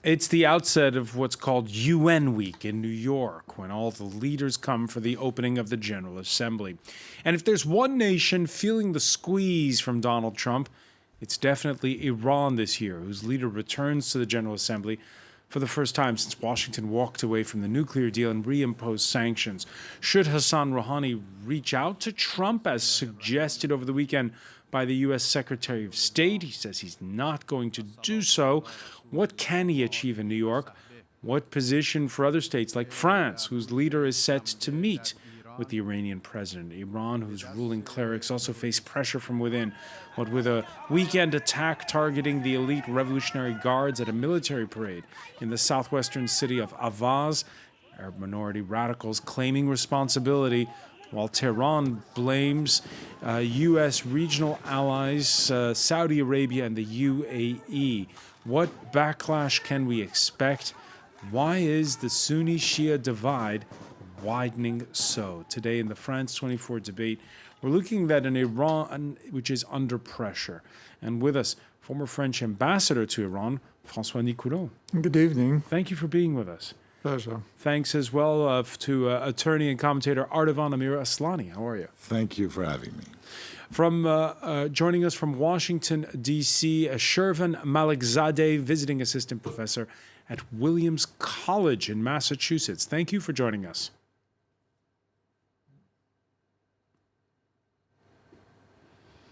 It's the outset of what's called UN Week in New York, when all the leaders come for the opening of the General Assembly. And if there's one nation feeling the squeeze from Donald Trump, it's definitely Iran this year, whose leader returns to the General Assembly for the first time since Washington walked away from the nuclear deal and reimposed sanctions. Should Hassan Rouhani reach out to Trump, as suggested over the weekend by the U.S. Secretary of State? He says he's not going to do so. What can he achieve in New York? What position for other states like France, whose leader is set to meet with the Iranian president? Iran, whose ruling clerics also face pressure from within. What with a weekend attack targeting the elite Revolutionary Guards at a military parade in the southwestern city of Ahvaz, Arab minority radicals claiming responsibility, while Tehran blames U.S. regional allies, Saudi Arabia and the UAE. What backlash can we expect? Why is the Sunni-Shia divide widening so? Today in the France 24 debate, we're looking at an Iran which is under pressure. And with us, former French ambassador to Iran, François Nicoulot. Good evening. Thank you for being with us. Pleasure. Thanks as well to attorney and commentator Ardavan Amir Aslani. How are you? Thank you for having me. From joining us from Washington, D.C., Shervan Malikzadeh, visiting assistant professor at Williams College in Massachusetts. Thank you for joining us.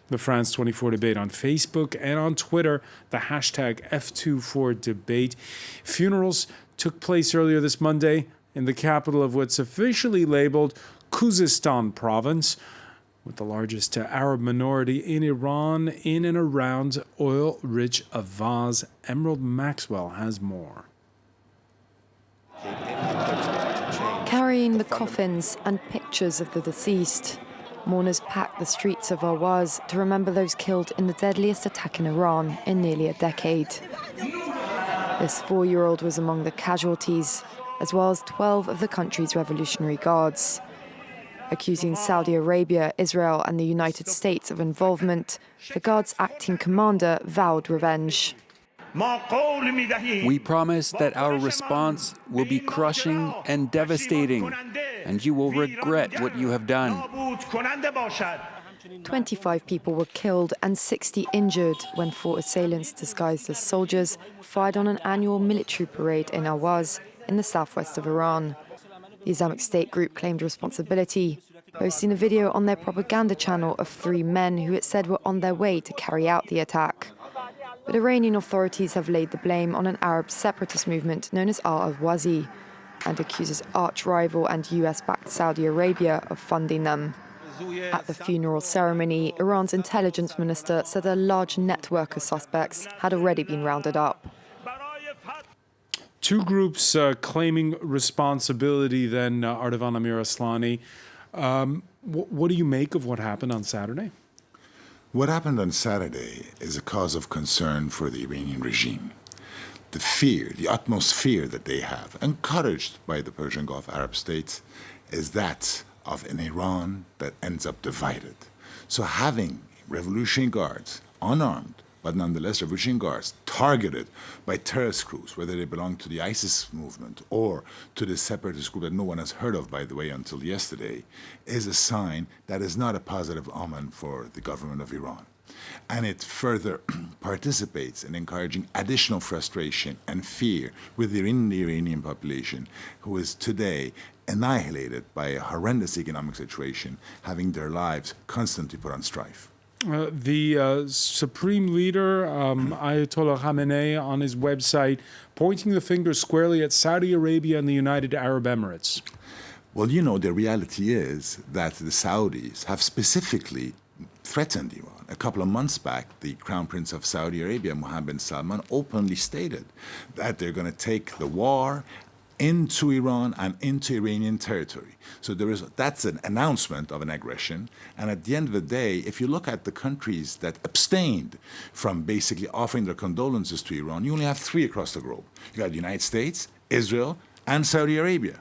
The France 24 debate on Facebook and on Twitter, the hashtag F24debate. Funerals took place earlier this Monday in the capital of what's officially labeled Khuzestan province, with the largest Arab minority in Iran in and around oil-rich Ahvaz. Emerald Maxwell has more. Carrying the coffins and pictures of the deceased, mourners packed the streets of Ahvaz to remember those killed in the deadliest attack in Iran in nearly a decade. This 4-year-old was among the casualties, as well as 12 of the country's Revolutionary Guards. Accusing Saudi Arabia, Israel and the United States of involvement, the Guards' acting commander vowed revenge. We promise that our response will be crushing and devastating, and you will regret what you have done. 25 people were killed and 60 injured when 4 assailants disguised as soldiers fired on an annual military parade in Ahvaz in the southwest of Iran. The Islamic State group claimed responsibility, posting a video on their propaganda channel of 3 men who it said were on their way to carry out the attack. But Iranian authorities have laid the blame on an Arab separatist movement known as Al-Ahwazi and accuses arch-rival and US-backed Saudi Arabia of funding them. At the funeral ceremony, Iran's intelligence minister said a large network of suspects had already been rounded up. Two groups claiming responsibility then, Ardavan Amir Aslani. What do you make of what happened on Saturday? What happened on Saturday is a cause of concern for the Iranian regime. The fear, the utmost fear that they have, encouraged by the Persian Gulf Arab states, is that of an Iran that ends up divided. So having Revolutionary Guards, unarmed, but nonetheless Revolutionary Guards, targeted by terrorist groups, whether they belong to the ISIS movement or to the separatist group that no one has heard of, by the way, until yesterday, is a sign that is not a positive omen for the government of Iran. And it further participates in encouraging additional frustration and fear within the Iranian population, who is today annihilated by a horrendous economic situation, having their lives constantly put on strife. The supreme leader, Ayatollah Khamenei, on his website, pointing the finger squarely at Saudi Arabia and the United Arab Emirates. Well, you know, the reality is that the Saudis have specifically threatened Iran. A couple of months back, the Crown Prince of Saudi Arabia, Mohammed bin Salman, openly stated that they're going to take the war into Iran and into Iranian territory. So that's an announcement of an aggression. And at the end of the day, if you look at the countries that abstained from basically offering their condolences to Iran, you only have 3 across the globe. You got the United States, Israel, and Saudi Arabia.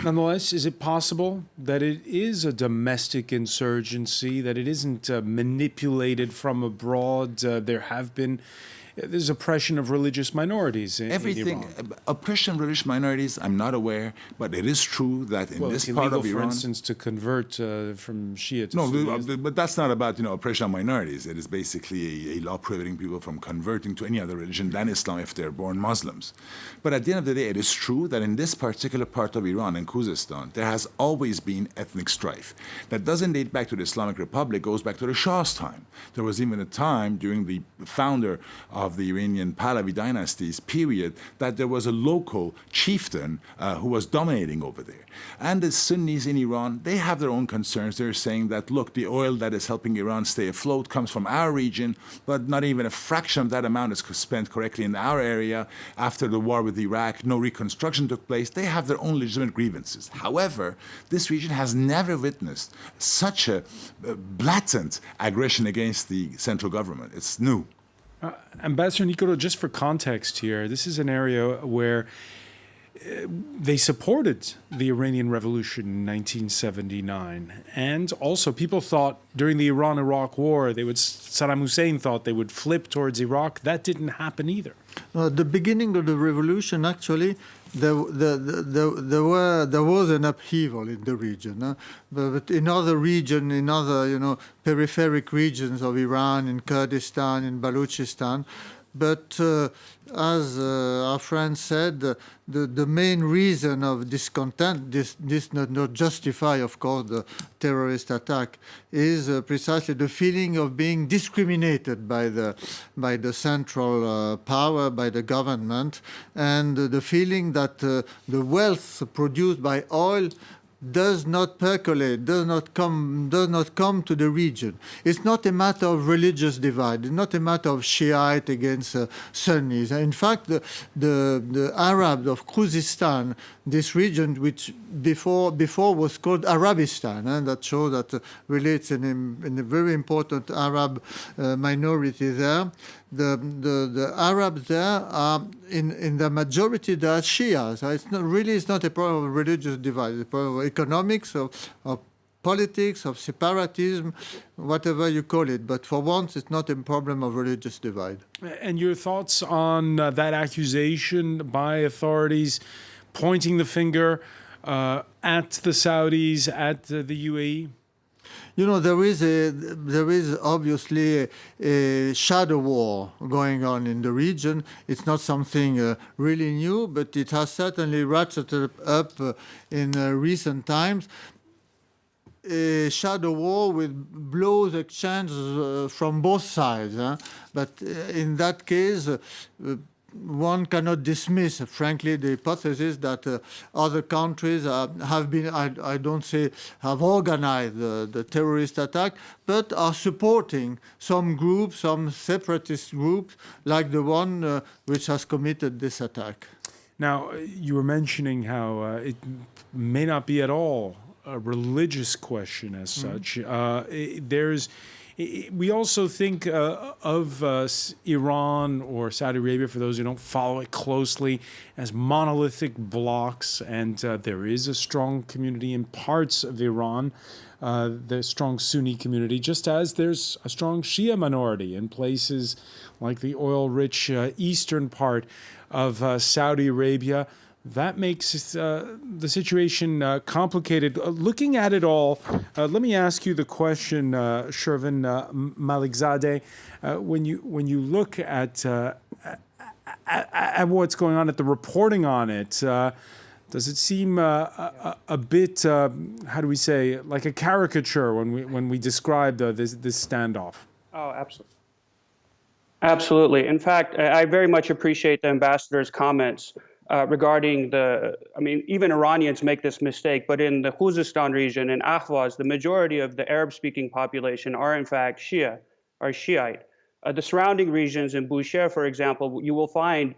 Nonetheless, is it possible that it is a domestic insurgency, that it isn't manipulated from abroad? There have been there's oppression of religious minorities in Everything, Iran. oppression of religious minorities, I'm not aware, but it is true that in this It's part illegal, of Iran... for instance, to convert from Shia to No, Sunni. but that's not about oppression of minorities. It is basically a law prohibiting people from converting to any other religion than Islam if they're born Muslims. But at the end of the day, it is true that in this particular part of Iran, in Khuzestan, there has always been ethnic strife. That doesn't date back to the Islamic Republic, goes back to the Shah's time. There was even a time during the founder of the Iranian Pahlavi dynasty's period that there was a local chieftain who was dominating over there. And the Sunnis in Iran, they have their own concerns. They're saying that, look, the oil that is helping Iran stay afloat comes from our region, but not even a fraction of that amount is spent correctly in our area. After the war with Iraq, no reconstruction took place. They have their own legitimate grievances. However, this region has never witnessed such a blatant aggression against the central government. It's new. Ambassador Nikolo, just for context here, this is an area where they supported the Iranian Revolution in 1979. And also people thought during the Iran-Iraq War, Saddam Hussein thought they would flip towards Iraq. That didn't happen either. At the beginning of the revolution, actually, there was an upheaval in the region. But in other regions, in other peripheric regions of Iran, in Kurdistan, in Balochistan, but as our friend said, the main reason of discontent, this does not justify, of course, the terrorist attack, is precisely the feeling of being discriminated by the central power, by the government, and the feeling that the wealth produced by oil does not percolate, does not come to the region. It's not a matter of religious divide. It's not a matter of Shiite against Sunnis. In fact, the Arabs of Khuzestan, this region, which before was called Arabistan, that shows that relates in a very important Arab minority there. The Arabs there are in the majority they are Shias. It's not a problem of religious divide. It's a problem of economics, of politics, of separatism, whatever you call it. But for once, it's not a problem of religious divide. And your thoughts on that accusation by authorities pointing the finger at the Saudis, at the UAE? There is obviously a shadow war going on in the region. It's not something really new, but it has certainly ratcheted up in recent times. A shadow war with blows exchanged from both sides. But in that case, one cannot dismiss, frankly, the hypothesis that other countries have been, I don't say have organized the terrorist attack, but are supporting some groups, some separatist groups, like the one which has committed this attack. Now, you were mentioning how it may not be at all a religious question as such. We also think of Iran or Saudi Arabia, for those who don't follow it closely, as monolithic blocks, and there is a strong community in parts of Iran, the strong Sunni community, just as there's a strong Shia minority in places like the oil-rich eastern part of Saudi Arabia. That makes the situation complicated. Looking at it all, let me ask you the question, Shervin Malikzadeh. When you look at what's going on, at the reporting on it, does it seem a bit, how do we say, like a caricature when we describe this standoff? Oh, absolutely. Absolutely. In fact, I very much appreciate the ambassador's comments regarding even Iranians make this mistake, but in the Khuzestan region, in Ahvaz, the majority of the Arab-speaking population are in fact Shiite. The surrounding regions in Bushehr, for example, you will find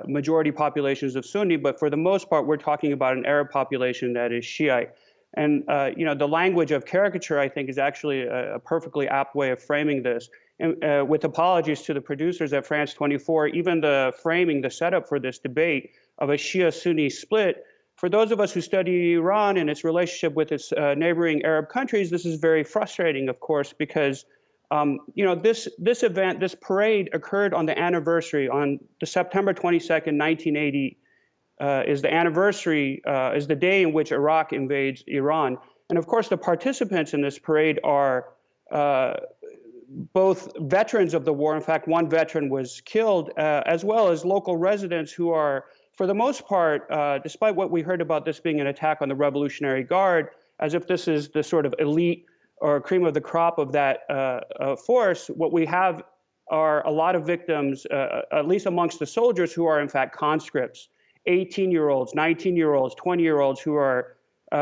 majority populations of Sunni, but for the most part, we're talking about an Arab population that is Shiite. And the language of caricature, I think, is actually a perfectly apt way of framing this. And with apologies to the producers at France 24, even the framing, the setup for this debate of a Shia-Sunni split, for those of us who study Iran and its relationship with its neighboring Arab countries, this is very frustrating, of course, because This event, this parade occurred on the anniversary, on the September 22nd, 1980, is the anniversary, is the day in which Iraq invades Iran. And of course, the participants in this parade are both veterans of the war. In fact, one veteran was killed, as well as local residents who are, for the most part, despite what we heard about this being an attack on the Revolutionary Guard, as if this is the sort of elite or cream of the crop of that force, what we have are a lot of victims, at least amongst the soldiers, who are in fact conscripts, 18-year-olds, 19-year-olds, 20-year-olds who are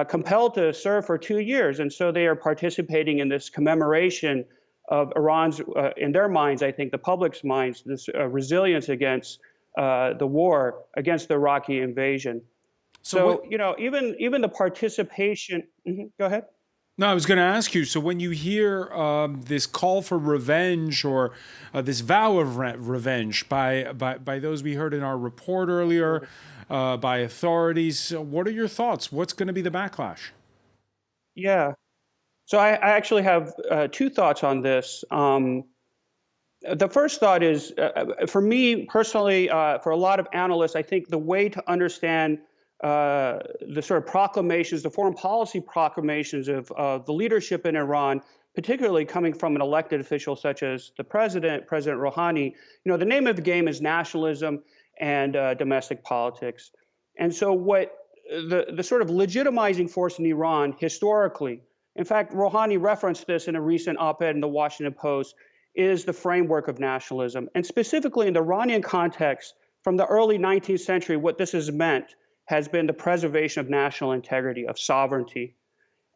compelled to serve for 2 years. And so they are participating in this commemoration of Iran's, in their minds, I think the public's minds, this resilience against the war, against the Iraqi invasion. So even the participation, go ahead. No, I was going to ask you, so when you hear this call for revenge or this vow of revenge by those we heard in our report earlier, by authorities, what are your thoughts? What's going to be the backlash? Yeah. So I actually have two thoughts on this. The first thought is, for me personally, for a lot of analysts, I think the way to understand the sort of proclamations, the foreign policy proclamations of the leadership in Iran, particularly coming from an elected official such as the President Rouhani, the name of the game is nationalism and domestic politics. And so what the sort of legitimizing force in Iran historically, in fact, Rouhani referenced this in a recent op-ed in the Washington Post, is the framework of nationalism. And specifically in the Iranian context, from the early 19th century, what this has meant has been the preservation of national integrity, of sovereignty.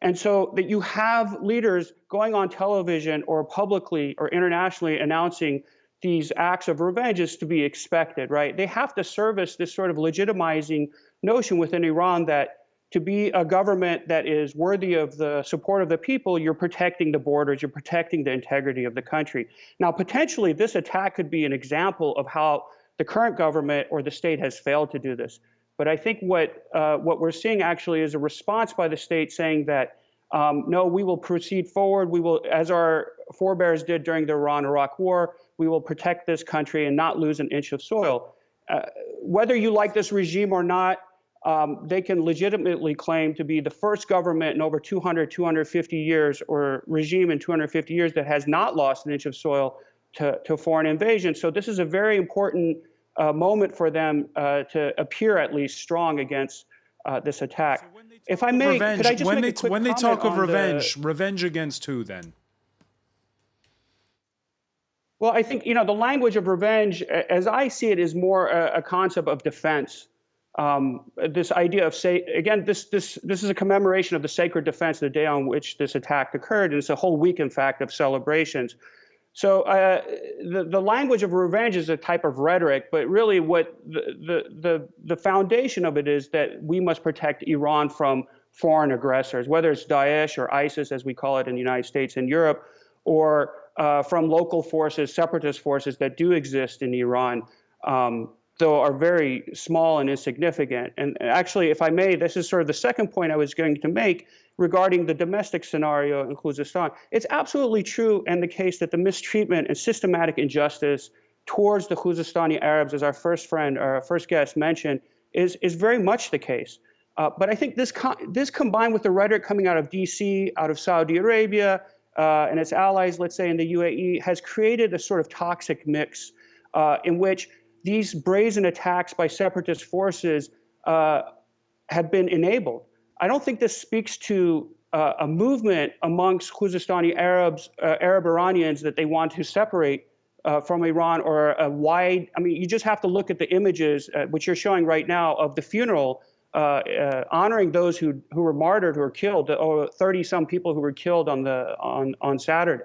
And so that you have leaders going on television or publicly or internationally announcing these acts of revenge is to be expected, right? They have to service this sort of legitimizing notion within Iran that to be a government that is worthy of the support of the people, you're protecting the borders, you're protecting the integrity of the country. Now, potentially, this attack could be an example of how the current government or the state has failed to do this. But I think what we're seeing actually is a response by the state saying that, no, we will proceed forward. We will, as our forebears did during the Iran-Iraq War, we will protect this country and not lose an inch of soil. Whether you like this regime or not, they can legitimately claim to be the first government in over 250 years, or regime in 250 years, that has not lost an inch of soil to foreign invasion. So this is a very important moment for them to appear at least strong against this attack. So if I may, revenge, could I just make a quick when they comment talk of on revenge, revenge against who then? Well, I think, the language of revenge, as I see it, is more a concept of defense. This idea of, this is a commemoration of the sacred defense, the day on which this attack occurred. And it's a whole week, in fact, of celebrations. So the language of revenge is a type of rhetoric, but really what the foundation of it is that we must protect Iran from foreign aggressors, whether it's Daesh or ISIS, as we call it in the United States and Europe, or from local forces, separatist forces that do exist in Iran, though are very small and insignificant. And actually, if I may, this is sort of the second point I was going to make regarding the domestic scenario in Khuzestan. It's absolutely true in the case that the mistreatment and systematic injustice towards the Khuzestani Arabs, as our first guest mentioned, is very much the case. But I think this combined with the rhetoric coming out of DC, out of Saudi Arabia, and its allies, let's say in the UAE, has created a sort of toxic mix in which these brazen attacks by separatist forces have been enabled. I don't think this speaks to a movement amongst Khuzestani Arabs, Arab Iranians, that they want to separate from Iran, or a wide, you just have to look at the images, which you're showing right now, of the funeral honoring those who were martyred, who were killed, 30-some people who were killed on Saturday.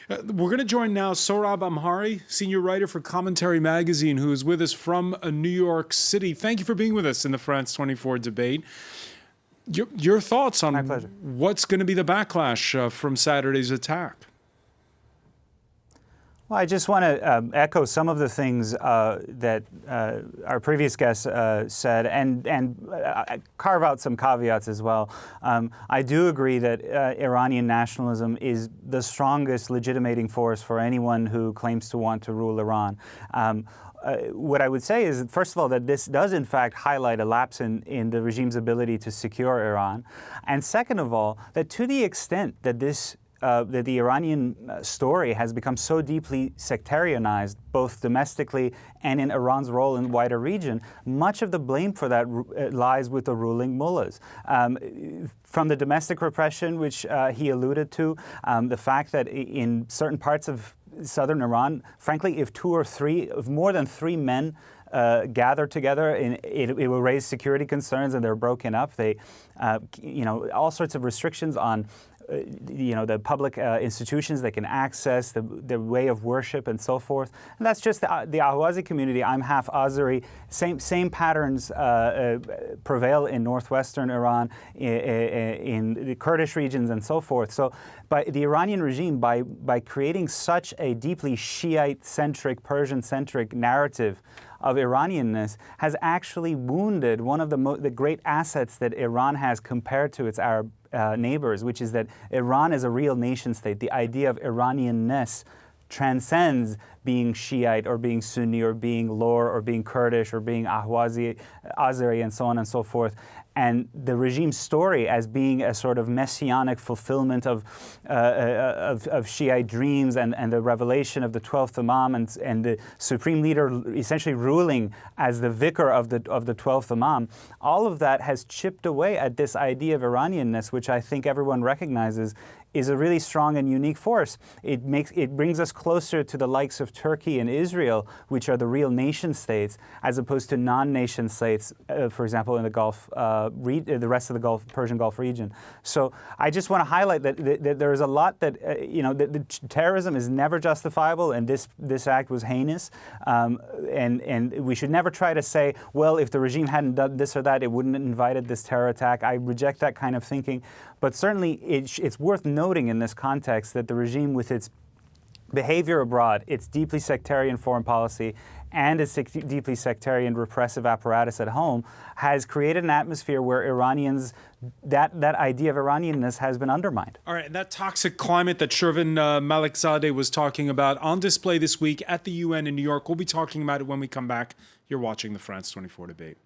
We're going to join now Sohrab Amhari, senior writer for Commentary Magazine, who is with us from New York City. Thank you for being with us in the France 24 debate. Your thoughts on what's going to be the backlash from Saturday's attack? Well, I just want to echo some of the things that our previous guest said and carve out some caveats as well. I do agree that Iranian nationalism is the strongest legitimating force for anyone who claims to want to rule Iran. What I would say is, first of all, that this does in fact highlight a lapse in the regime's ability to secure Iran. And second of all, that to the extent that that the Iranian story has become so deeply sectarianized, both domestically and in Iran's role in the wider region, much of the blame for that lies with the ruling mullahs. From the domestic repression, which he alluded to, the fact that in certain parts of southern Iran, frankly, if more than three men gather together, it will raise security concerns, and they're broken up. They, all sorts of restrictions on the public institutions they can access, the way of worship and so forth. And that's just the Ahvazi community. I'm half Azeri. Same patterns prevail in northwestern Iran, in the Kurdish regions and so forth. So by the Iranian regime, by creating such a deeply Shiite-centric, Persian-centric narrative of Iranianness, has actually wounded one of the great assets that Iran has compared to its Arab neighbors, which is that Iran is a real nation state. The idea of Iranianness transcends being Shiite or being Sunni or being Lor or being Kurdish or being Ahwazi, Azeri, and so on and so forth. And the regime's story as being a sort of messianic fulfillment of Shiite dreams and the revelation of the 12th Imam and the supreme leader essentially ruling as the vicar of the 12th Imam, all of that has chipped away at this idea of Iranianness, which I think everyone recognizes is a really strong and unique force. It brings us closer to the likes of Turkey and Israel, which are the real nation states, as opposed to non-nation states, for example, in the Gulf, the rest of the Persian Gulf region. So I just want to highlight that there is a lot that that terrorism is never justifiable, and this act was heinous, and we should never try to say, well, if the regime hadn't done this or that, it wouldn't have invited this terror attack. I reject that kind of thinking. But certainly it's worth noting in this context that the regime, with its behavior abroad, its deeply sectarian foreign policy, and its deeply sectarian repressive apparatus at home, has created an atmosphere where Iranians, that idea of Iranianness has been undermined. All right, and that toxic climate that Shervin Malickzadeh was talking about on display this week at the UN in New York. We'll be talking about it when we come back. You're watching the France 24 debate.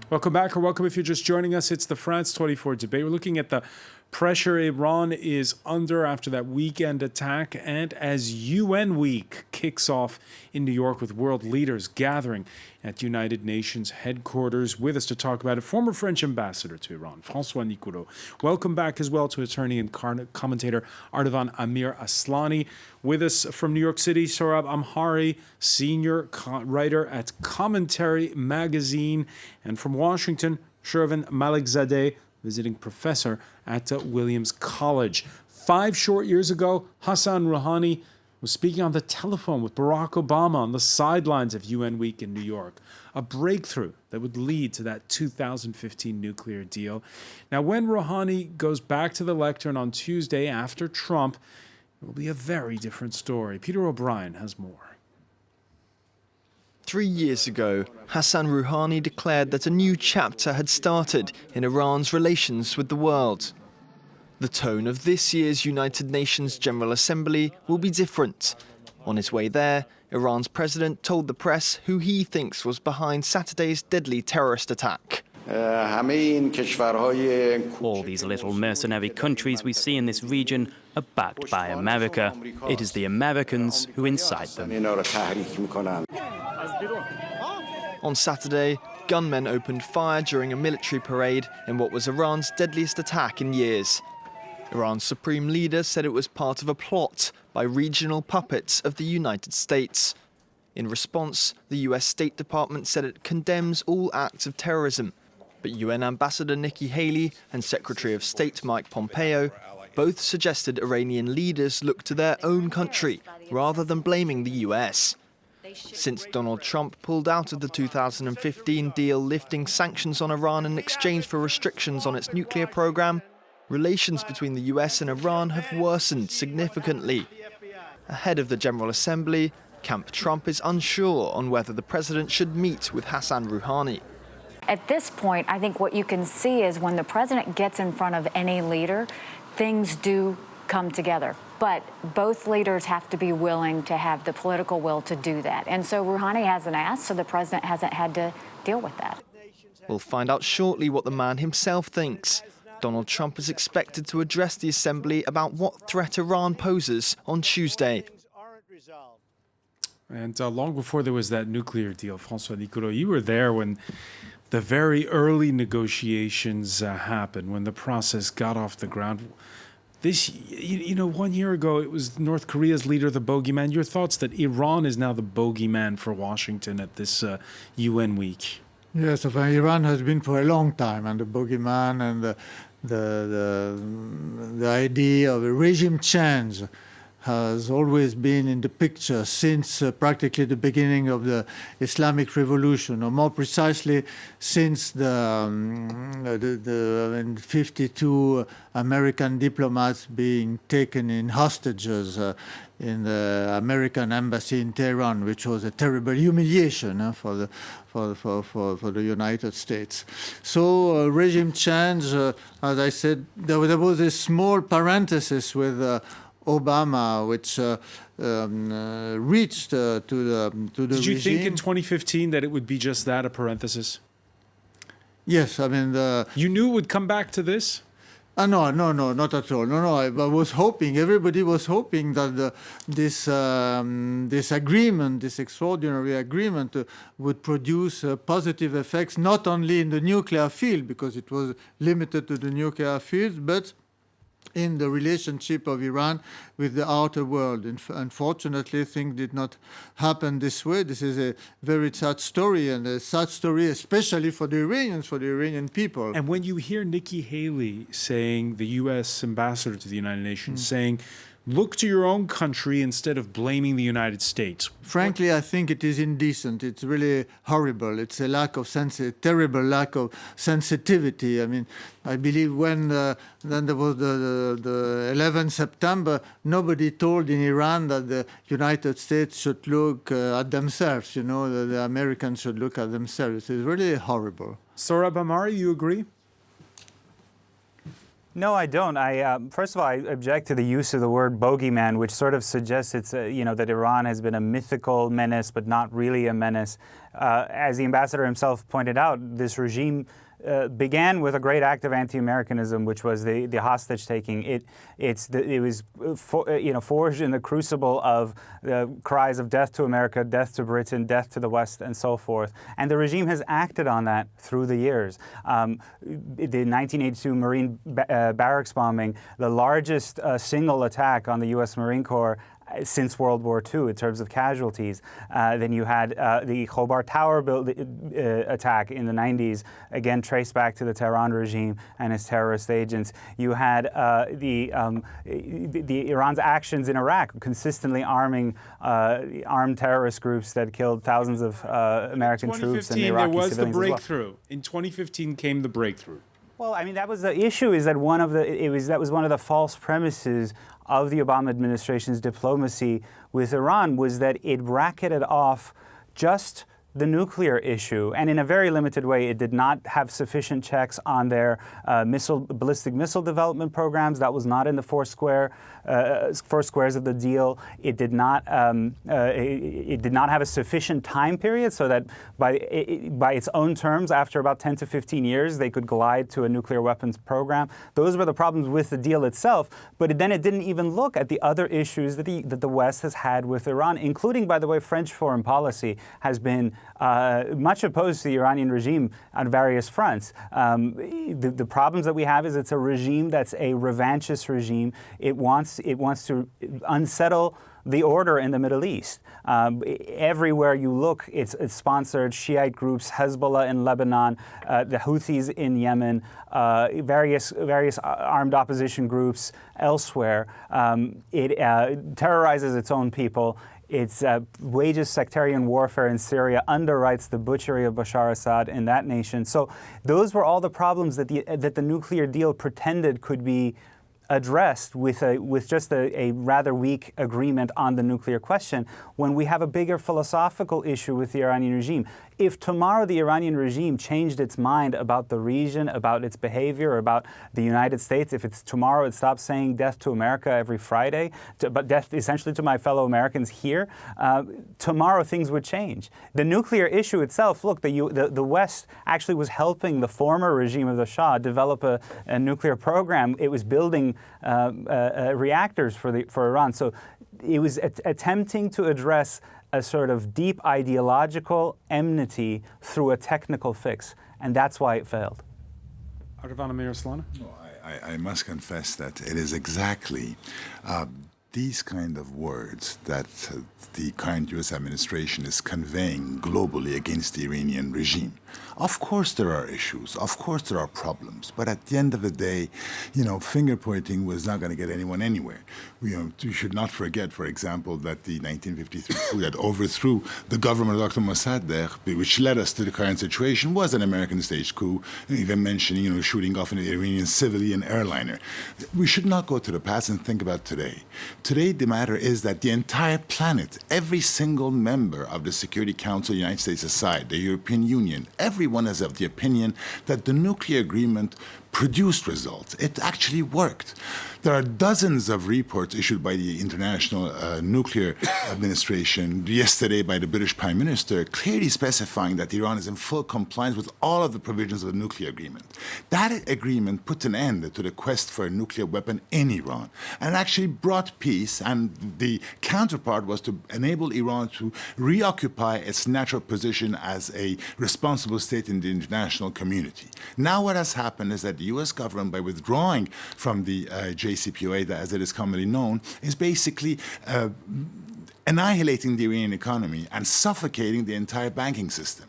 Welcome back, or welcome if you're just joining us. It's the France 24 debate. We're looking at the pressure Iran is under after that weekend attack, and as UN Week kicks off in New York with world leaders gathering at United Nations headquarters. With us to talk about it, former French ambassador to Iran, François Nicoulot. Welcome back as well to attorney and commentator Ardavan Amir Aslani. With us from New York City, Sohrab Amhari, senior writer at Commentary Magazine. And from Washington, Shervin Malickzadeh, visiting professor at Williams College. 5 short years ago, Hassan Rouhani was speaking on the telephone with Barack Obama on the sidelines of UN Week in New York, a breakthrough that would lead to that 2015 nuclear deal. Now, when Rouhani goes back to the lectern on Tuesday after Trump, it will be a very different story. Peter O'Brien has more. 3 years ago, Hassan Rouhani declared that a new chapter had started in Iran's relations with the world. The tone of this year's United Nations General Assembly will be different. On his way there, Iran's president told the press who he thinks was behind Saturday's deadly terrorist attack. All these little mercenary countries we see in this region are backed by America. It is the Americans who incite them. On Saturday, gunmen opened fire during a military parade in what was Iran's deadliest attack in years. Iran's supreme leader said it was part of a plot by regional puppets of the United States. In response, the US State Department said it condemns all acts of terrorism. But UN Ambassador Nikki Haley and Secretary of State Mike Pompeo both suggested Iranian leaders look to their own country rather than blaming the US. Since Donald Trump pulled out of the 2015 deal lifting sanctions on Iran in exchange for restrictions on its nuclear program, relations between the US and Iran have worsened significantly. Ahead of the General Assembly, Camp Trump is unsure on whether the president should meet with Hassan Rouhani. At this point, I think what you can see is when the president gets in front of any leader, things do come together. But both leaders have to be willing to have the political will to do that. And so Rouhani hasn't asked, so the president hasn't had to deal with that. We'll find out shortly what the man himself thinks. Donald Trump is expected to address the Assembly about what threat Iran poses on Tuesday. And long before there was that nuclear deal, François Nicolau, you were there when the very early negotiations happened, when the process got off the ground. This, 1 year ago, it was North Korea's leader, the bogeyman. Your thoughts that Iran is now the bogeyman for Washington at this UN week? Yes, Iran has been for a long time, and the bogeyman and the idea of a regime change has always been in the picture since practically the beginning of the Islamic Revolution, or more precisely, since the 52 American diplomats being taken in hostages in the American embassy in Tehran, which was a terrible humiliation for the United States. So regime change, as I said, there was a small parenthesis with Obama, which reached to the regime. Did you think in 2015 that it would be just that, a parenthesis? Yes, I mean... You knew it would come back to this? No, not at all. No, I was hoping, everybody was hoping that this agreement, this extraordinary agreement, would produce positive effects, not only in the nuclear field, because it was limited to the nuclear field, but in the relationship of Iran with the outer world. Unfortunately, things did not happen this way. This is a very sad story, and a sad story especially for the Iranians, for the Iranian people. And when you hear Nikki Haley saying, the U.S. ambassador to the United Nations, saying, look to your own country instead of blaming the United States. Frankly, I think it is indecent. It's really horrible. It's a terrible lack of sensitivity. I mean, I believe when then there was the 11th September, nobody told in Iran that the United States should look at themselves, the Americans should look at themselves. It's really horrible. Sohrab Ahmari, you agree? No, I don't. First of all, I object to the use of the word bogeyman, which sort of suggests it's that Iran has been a mythical menace, but not really a menace. As the ambassador himself pointed out, this regime began with a great act of anti-Americanism, which was the hostage-taking. It was forged in the crucible of the cries of death to America, death to Britain, death to the West, and so forth. And the regime has acted on that through the years. The 1982 Marine barracks bombing, the largest single attack on the U.S. Marine Corps since World War II in terms of casualties. Then you had the Khobar Tower attack in the 90s, again traced back to the Tehran regime and its terrorist agents. You had the Iran's actions in Iraq, consistently arming armed terrorist groups that killed thousands of American troops and Iraqi civilians as well. There was the breakthrough. In 2015 came the breakthrough. Well, I mean, that was the issue, is that that was one of the false premises of the Obama administration's diplomacy with Iran, was that it bracketed off just the nuclear issue, and in a very limited way. It did not have sufficient checks on their ballistic missile development programs. That was not in the four squares of the deal. It did not have a sufficient time period, so that by its own terms, after about 10 to 15 years, they could glide to a nuclear weapons program. Those were the problems with the deal itself. But then it didn't even look at the other issues that the West has had with Iran, including, by the way, French foreign policy has been much opposed to the Iranian regime on various fronts. The problems that we have is it's a regime that's a revanchist regime. It wants to unsettle the order in the Middle East. Everywhere you look, it's sponsored Shiite groups, Hezbollah in Lebanon, the Houthis in Yemen, various armed opposition groups elsewhere. It terrorizes its own people. It wages sectarian warfare in Syria, underwrites the butchery of Bashar Assad in that nation. So those were all the problems that the nuclear deal pretended could be addressed with just a rather weak agreement on the nuclear question, when we have a bigger philosophical issue with the Iranian regime. If tomorrow the Iranian regime changed its mind about the region, about its behavior, about the United States, if it's tomorrow it stops saying death to America every Friday, but death essentially to my fellow Americans here, tomorrow things would change. The nuclear issue itself, look, the West actually was helping the former regime of the Shah develop a nuclear program. It was building reactors for Iran. So it was attempting to address a sort of deep ideological enmity through a technical fix, and that's why it failed. Arvana Miroslana? No, I must confess that it is exactly these kind of words that the current U.S. administration is conveying globally against the Iranian regime. Of course there are issues, of course there are problems, but at the end of the day, finger-pointing was not going to get anyone anywhere. We should not forget, for example, that the 1953 coup that overthrew the government of Dr. Mossadegh, which led us to the current situation, was an American-staged coup, even mentioning, shooting off an Iranian civilian airliner. We should not go to the past and think about today. Today, the matter is that the entire planet, every single member of the Security Council of the United States aside, the European Union, everyone is of the opinion that the nuclear agreement produced results. It actually worked. There are dozens of reports issued by the International Nuclear Administration yesterday by the British Prime Minister, clearly specifying that Iran is in full compliance with all of the provisions of the nuclear agreement. That agreement put an end to the quest for a nuclear weapon in Iran and actually brought peace, and the counterpart was to enable Iran to reoccupy its natural position as a responsible state in the international community. Now what has happened is that the U.S. government, by withdrawing from the JCPOA, as it is commonly known, is basically annihilating the Iranian economy and suffocating the entire banking system.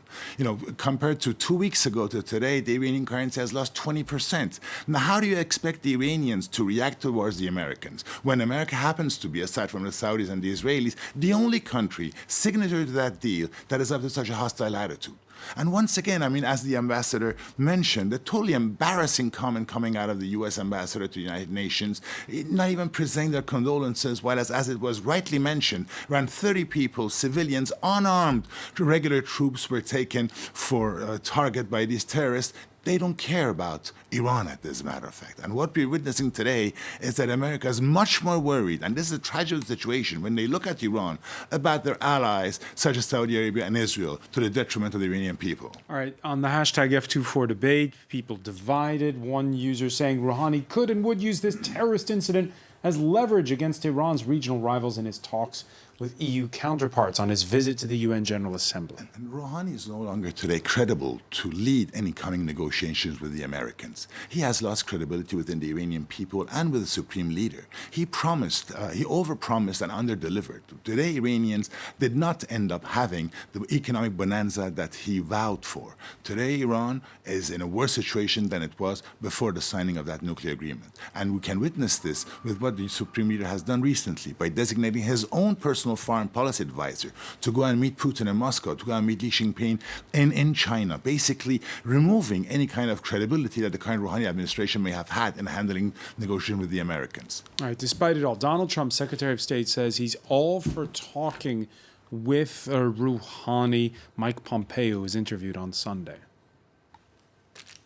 Compared to 2 weeks ago to today, the Iranian currency has lost 20%. Now, how do you expect the Iranians to react towards the Americans when America happens to be, aside from the Saudis and the Israelis, the only country signatory to that deal that is up to such a hostile attitude? And once again, as the ambassador mentioned, the totally embarrassing comment coming out of the U.S. ambassador to the United Nations, not even presenting their condolences, while as it was rightly mentioned, around 30 people, civilians, unarmed regular troops were taken for target by these terrorists. They don't care about Iran, as a matter of fact. And what we're witnessing today is that America is much more worried, and this is a tragic situation, when they look at Iran, about their allies, such as Saudi Arabia and Israel, to the detriment of the Iranian people. All right, on the hashtag F24 debate, people divided. One user saying Rouhani could and would use this terrorist incident as leverage against Iran's regional rivals in his talks with EU counterparts on his visit to the UN General Assembly. And Rouhani is no longer today credible to lead any coming negotiations with the Americans. He has lost credibility within the Iranian people and with the supreme leader. He overpromised and underdelivered. Today, Iranians did not end up having the economic bonanza that he vowed for. Today, Iran is in a worse situation than it was before the signing of that nuclear agreement. And we can witness this with what the supreme leader has done recently by designating his own personal foreign policy advisor to go and meet Putin in Moscow, to go and meet Xi Jinping in China, basically removing any kind of credibility that the current Rouhani administration may have had in handling negotiations with the Americans. All right, despite it all, Donald Trump, Secretary of State, says he's all for talking with Rouhani. Mike Pompeo was interviewed on Sunday.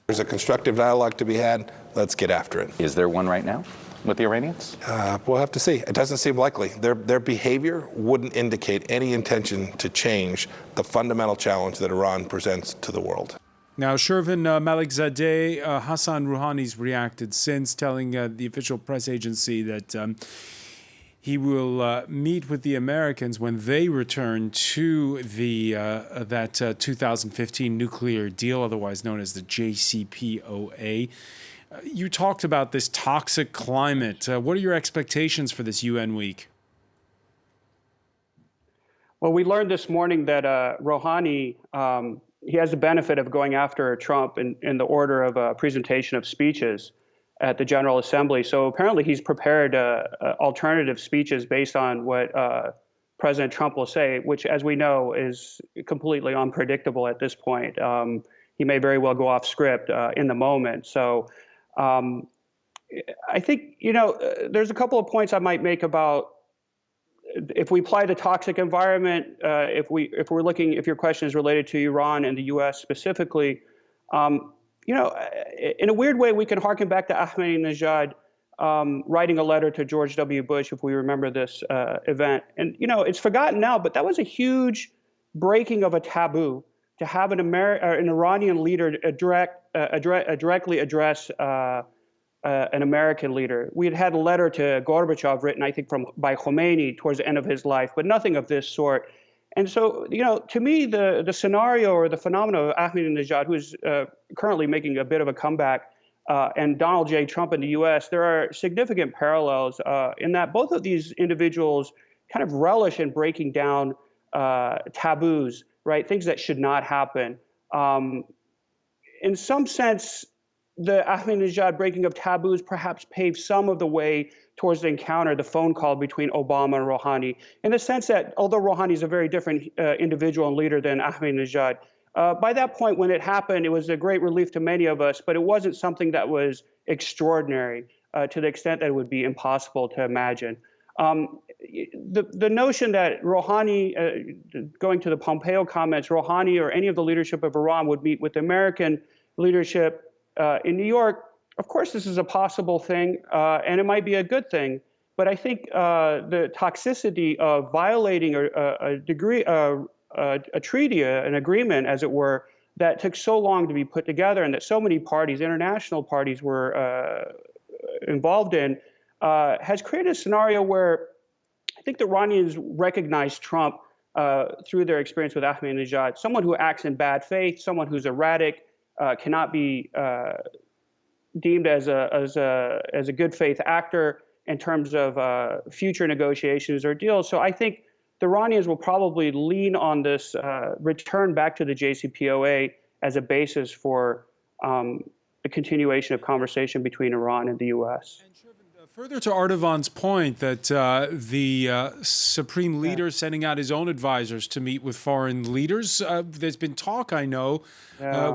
There's a constructive dialogue to be had. Let's get after it. Is there one right now with the Iranians? We'll have to see. It doesn't seem likely. Their behavior wouldn't indicate any intention to change the fundamental challenge that Iran presents to the world. Now, Shervin Malikzadeh, Hassan Rouhani's reacted since, telling the official press agency that he will meet with the Americans when they return to that 2015 nuclear deal, otherwise known as the JCPOA. You talked about this toxic climate. What are your expectations for this UN week? Well, we learned this morning that Rouhani, he has the benefit of going after Trump in the order of a presentation of speeches at the General Assembly. So apparently he's prepared alternative speeches based on what President Trump will say, which, as we know, is completely unpredictable at this point. He may very well go off script in the moment. So I think, there's a couple of points I might make about if we apply the toxic environment, if your question is related to Iran and the U.S. specifically, in a weird way, we can harken back to Ahmadinejad writing a letter to George W. Bush, if we remember this event. And, it's forgotten now, but that was a huge breaking of a taboo to have an Iranian leader directly address an American leader. We had a letter to Gorbachev written, I think, by Khomeini towards the end of his life, but nothing of this sort. And so, to me, the scenario or the phenomenon of Ahmadinejad, who is currently making a bit of a comeback, and Donald J. Trump in the U.S., there are significant parallels in that both of these individuals kind of relish in breaking down taboos, right? Things that should not happen. In some sense, the Ahmadinejad breaking of taboos perhaps paved some of the way towards the encounter, the phone call between Obama and Rouhani, in the sense that although Rouhani is a very different individual and leader than Ahmadinejad, by that point when it happened, it was a great relief to many of us, but it wasn't something that was extraordinary to the extent that it would be impossible to imagine. The notion that Rouhani, going to the Pompeo comments, Rouhani or any of the leadership of Iran would meet with the American leadership in New York, of course, this is a possible thing, and it might be a good thing. But I think the toxicity of violating a treaty, an agreement, as it were, that took so long to be put together and that so many parties, international parties, were involved in, has created a scenario where I think the Iranians recognize Trump through their experience with Ahmadinejad, someone who acts in bad faith, someone who's erratic, cannot be deemed as a good faith actor in terms of future negotiations or deals. So I think the Iranians will probably lean on this return back to the JCPOA as a basis for the continuation of conversation between Iran and the U.S. Further to Ardavan's point that the supreme leader sending out his own advisors to meet with foreign leaders, there's been talk, I know,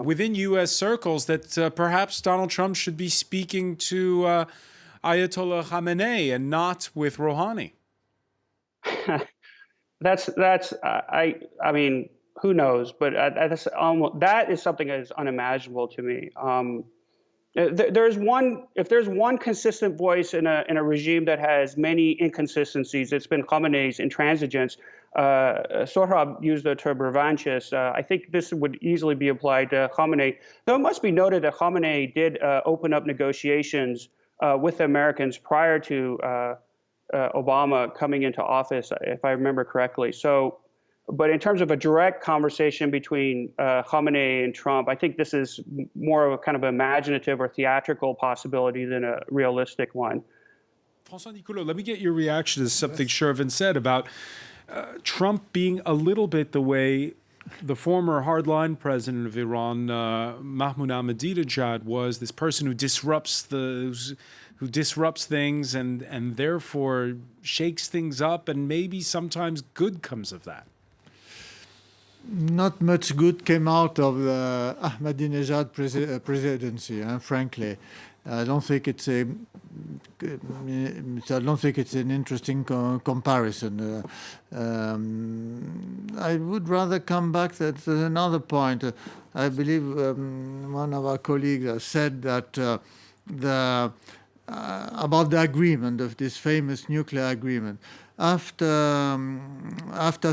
within U.S. circles that perhaps Donald Trump should be speaking to Ayatollah Khamenei and not with Rouhani. I mean, who knows? But that is something that is unimaginable to me. If there's one consistent voice in a regime that has many inconsistencies, it's been Khamenei's intransigence. Sohrab used the term revanchist. I think this would easily be applied to Khamenei. Though it must be noted that Khamenei did open up negotiations with the Americans prior to Obama coming into office, if I remember correctly. So, but in terms of a direct conversation between Khamenei and Trump, I think this is more of a kind of imaginative or theatrical possibility than a realistic one. François Nicolau, let me get your reaction to something Shervin said about Trump being a little bit the way the former hardline president of Iran, Mahmoud Ahmadinejad, was, this person who disrupts things and therefore shakes things up, and maybe sometimes good comes of that. Not much good came out of the Ahmadinejad presidency, frankly. I don't think it's an interesting comparison. I would rather come back to another point. I believe one of our colleagues said that about the agreement, of this famous nuclear agreement. After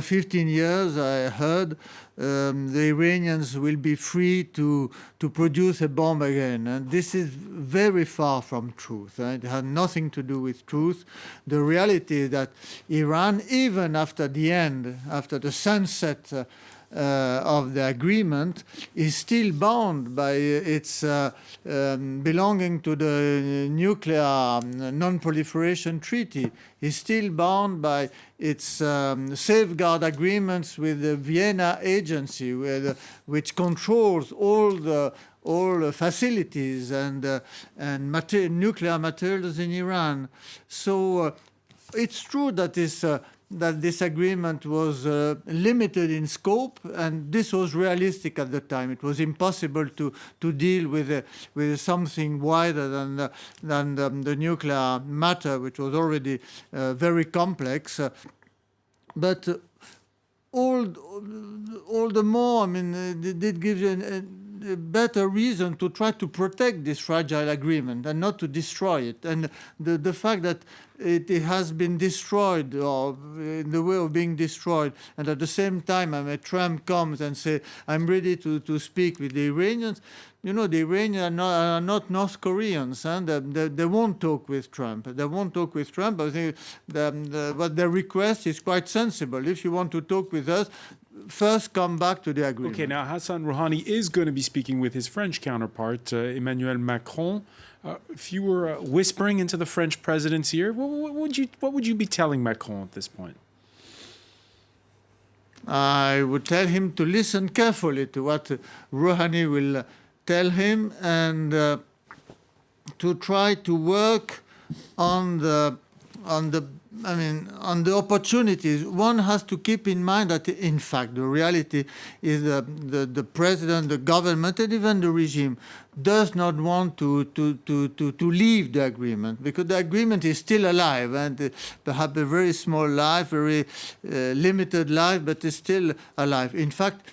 15 years, I heard the Iranians will be free to produce a bomb again. And this is very far from truth. It had nothing to do with truth. The reality is that Iran, even after the end, after the sunset of the agreement, is still bound by its belonging to the nuclear non-proliferation treaty, is still bound by its safeguard agreements with the Vienna Agency, which controls all the facilities and nuclear materials in Iran. So it's true that this that this agreement was limited in scope, and this was realistic at the time. It was impossible to deal with something wider than the nuclear matter, which was already very complex. But all the more, I mean, it gives you a better reason to try to protect this fragile agreement and not to destroy it. And the fact that it has been destroyed, or in the way of being destroyed, and at the same time, I mean, Trump comes and says, I'm ready to speak with the Iranians. You know, the Iranians are not North Koreans, and they won't talk with Trump. They won't talk with Trump. I think what their request is quite sensible. If you want to talk with us, first come back to the agreement. Okay, now Hassan Rouhani is going to be speaking with his French counterpart, Emmanuel Macron. If you were whispering into the French president's ear, what would you be telling Macron at this point? I would tell him to listen carefully to what Rouhani will tell him, and to try to work on the opportunities. One has to keep in mind that, in fact, the reality is the president, the government, and even the regime does not want to leave the agreement, because the agreement is still alive, and perhaps a very small life, very limited life, but it's still alive. In fact,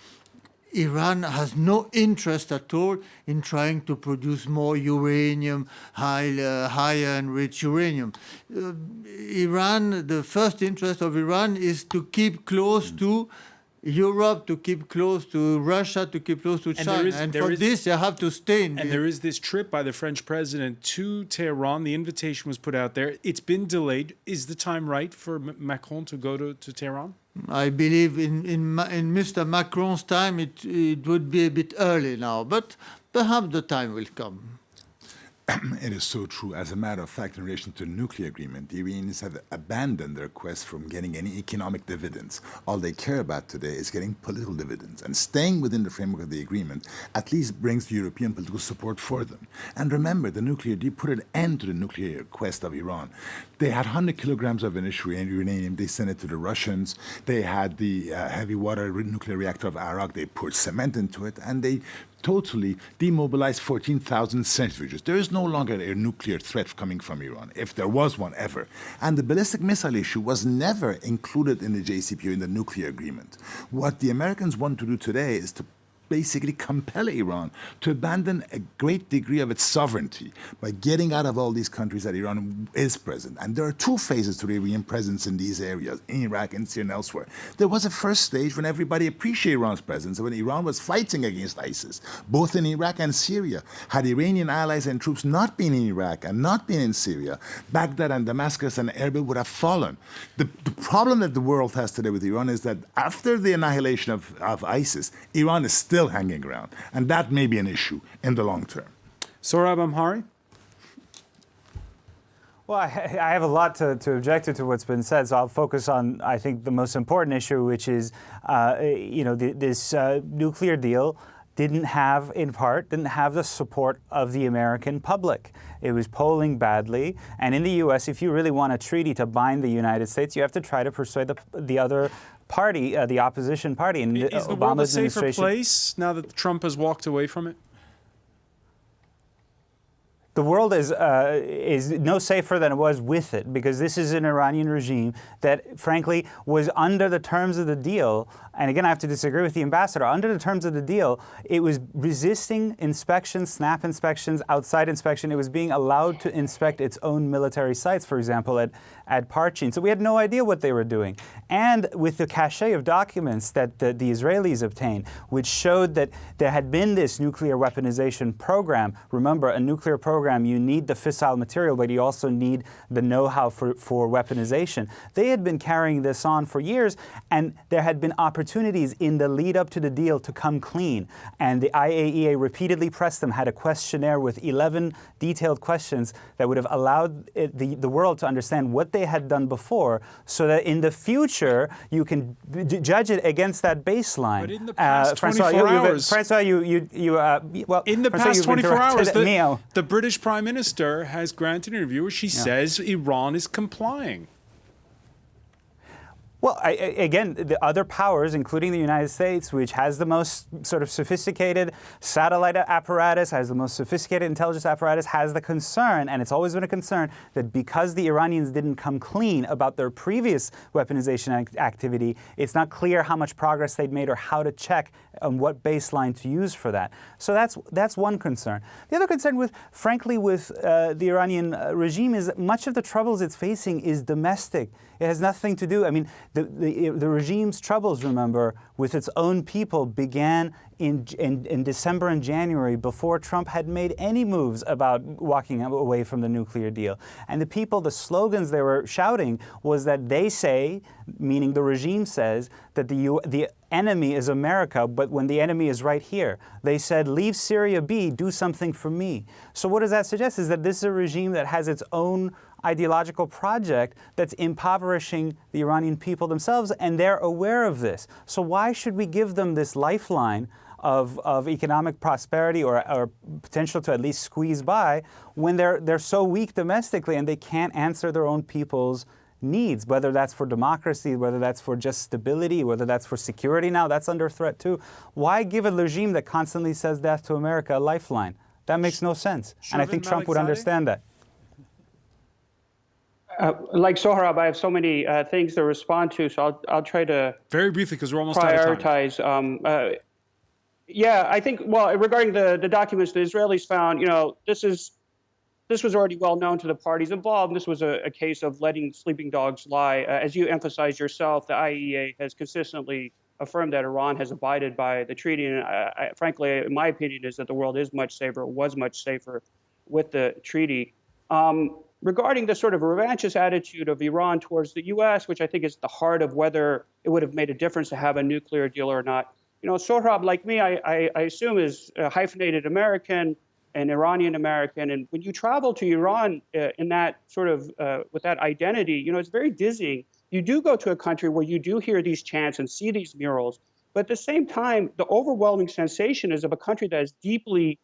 Iran has no interest at all in trying to produce more uranium, higher enriched uranium. Iran, the first interest of Iran is to keep close to Europe, to keep close to Russia, to keep close to China. And for this, they have to stay in. And there is this trip by the French president to Tehran. The invitation was put out there. It's been delayed. Is the time right for Macron to go to Tehran? I believe in Mr. Macron's time, it would be a bit early now, but perhaps the time will come. It is so true. As a matter of fact, in relation to the nuclear agreement, the Iranians have abandoned their quest from getting any economic dividends. All they care about today is getting political dividends. And staying within the framework of the agreement at least brings European political support for them. And remember, the nuclear deal put an end to the nuclear quest of Iran. They had 100 kilograms of enriched uranium. They sent it to the Russians. They had the heavy water nuclear reactor of Arak. They poured cement into it, and they totally demobilized 14,000 centrifuges. There is no longer a nuclear threat coming from Iran, if there was one ever. And the ballistic missile issue was never included in the JCPOA, in the nuclear agreement. What the Americans want to do today is to basically compel Iran to abandon a great degree of its sovereignty by getting out of all these countries that Iran is present. And there are two phases to the Iranian presence in these areas, in Iraq, in Syria, and elsewhere. There was a first stage when everybody appreciated Iran's presence, when Iran was fighting against ISIS, both in Iraq and Syria. Had Iranian allies and troops not been in Iraq and not been in Syria, Baghdad and Damascus and Erbil would have fallen. The problem that the world has today with Iran is that after the annihilation of ISIS, Iran is still hanging around. And that may be an issue in the long term. Sohrab Amhari? Well, I have a lot to object to what's been said, so I'll focus on, I think, the most important issue, which is, this nuclear deal didn't have the support of the American public. It was polling badly. And in the U.S., if you really want a treaty to bind the United States, you have to try to persuade the other party, the opposition party. And is the world a safer place now that Trump has walked away from it? The world is no safer than it was with it, because this is an Iranian regime that, frankly, was under the terms of the deal. And again, I have to disagree with the ambassador. Under the terms of the deal, it was resisting inspections, snap inspections, outside inspection. It was being allowed to inspect its own military sites, for example, at Parchin. So we had no idea what they were doing. And with the cache of documents that the Israelis obtained, which showed that there had been this nuclear weaponization program. Remember, a nuclear program, you need the fissile material, but you also need the know-how for weaponization. They had been carrying this on for years, and there had been opportunities in the lead up to the deal to come clean. And the IAEA repeatedly pressed them, had a questionnaire with 11 detailed questions that would have allowed the world to understand what they had done before, so that in the future you can judge it against that baseline. But in the past 24 hours, the past 24 hours, the British Prime Minister has granted an interview where she says Iran is complying. Well, again, the other powers, including the United States, which has the most sort of sophisticated satellite apparatus, has the most sophisticated intelligence apparatus, has the concern, and it's always been a concern, that because the Iranians didn't come clean about their previous weaponization activity, it's not clear how much progress they'd made or how to check on what baseline to use for that. So that's one concern. The other concern, frankly, with the Iranian regime is that much of the troubles it's facing is domestic. It has nothing to do, I mean, the regime's troubles, remember, with its own people began in December and January before Trump had made any moves about walking away from the nuclear deal. And the people, the slogans they were shouting was that they say, meaning the regime says, that the enemy is America, but when the enemy is right here. They said, leave Syria be, do something for me. So what does that suggest is that this is a regime that has its own ideological project that's impoverishing the Iranian people themselves, and they're aware of this. So why should we give them this lifeline of economic prosperity or potential to at least squeeze by when they're so weak domestically and they can't answer their own people's needs, whether that's for democracy, whether that's for just stability, whether that's for security now, that's under threat too. Why give a regime that constantly says death to America a lifeline? That makes no sense. And I think Trump would understand that. Like Sohrab, I have so many things to respond to, so I'll try to very briefly because we're almost prioritize. Out of time. Yeah, I think. Well, regarding the documents the Israelis found, this was already well known to the parties involved. This was a case of letting sleeping dogs lie. As you emphasized yourself, the IAEA has consistently affirmed that Iran has abided by the treaty, and frankly, in my opinion, is that the world is much safer, was much safer with the treaty. Regarding the sort of revanchist attitude of Iran towards the U.S., which I think is the heart of whether it would have made a difference to have a nuclear deal or not. Sohrab, like me, I assume is a hyphenated American and Iranian American. And when you travel to Iran in that sort of, with that identity, it's very dizzying. You do go to a country where you do hear these chants and see these murals. But at the same time, the overwhelming sensation is of a country that is deeply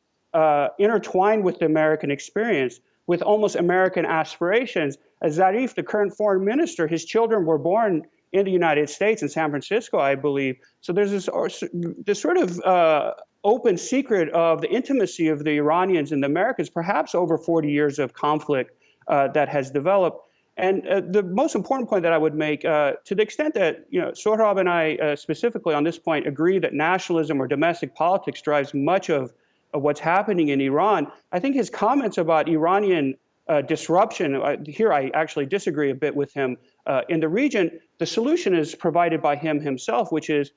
intertwined with the American experience, with almost American aspirations. As Zarif, the current foreign minister, his children were born in the United States, in San Francisco, I believe. So there's this sort of open secret of the intimacy of the Iranians and the Americans, perhaps over 40 years of conflict that has developed. And the most important point that I would make, to the extent that Sohrab and I specifically on this point agree that nationalism or domestic politics drives much of what's happening in Iran, I think his comments about Iranian disruption, here I actually disagree a bit with him. In the region, the solution is provided by him himself, which the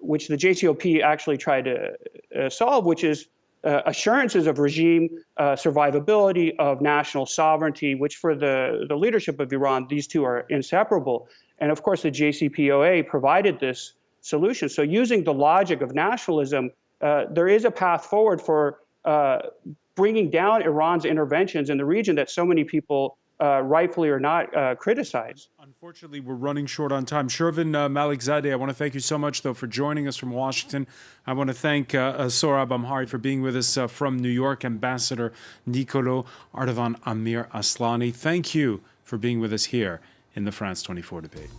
JCPOA actually tried to solve, which is assurances of regime survivability, of national sovereignty, which for the leadership of Iran, these two are inseparable. And of course, the JCPOA provided this solution. So using the logic of nationalism, there is a path forward for bringing down Iran's interventions in the region that so many people rightfully or not criticize. Unfortunately, we're running short on time. Shervin Malikzadeh, I want to thank you so much, though, for joining us from Washington. I want to thank Sohrab Amhari for being with us from New York, Ambassador Nicolo Ardavan Amir Aslani. Thank you for being with us here in the France 24 debate.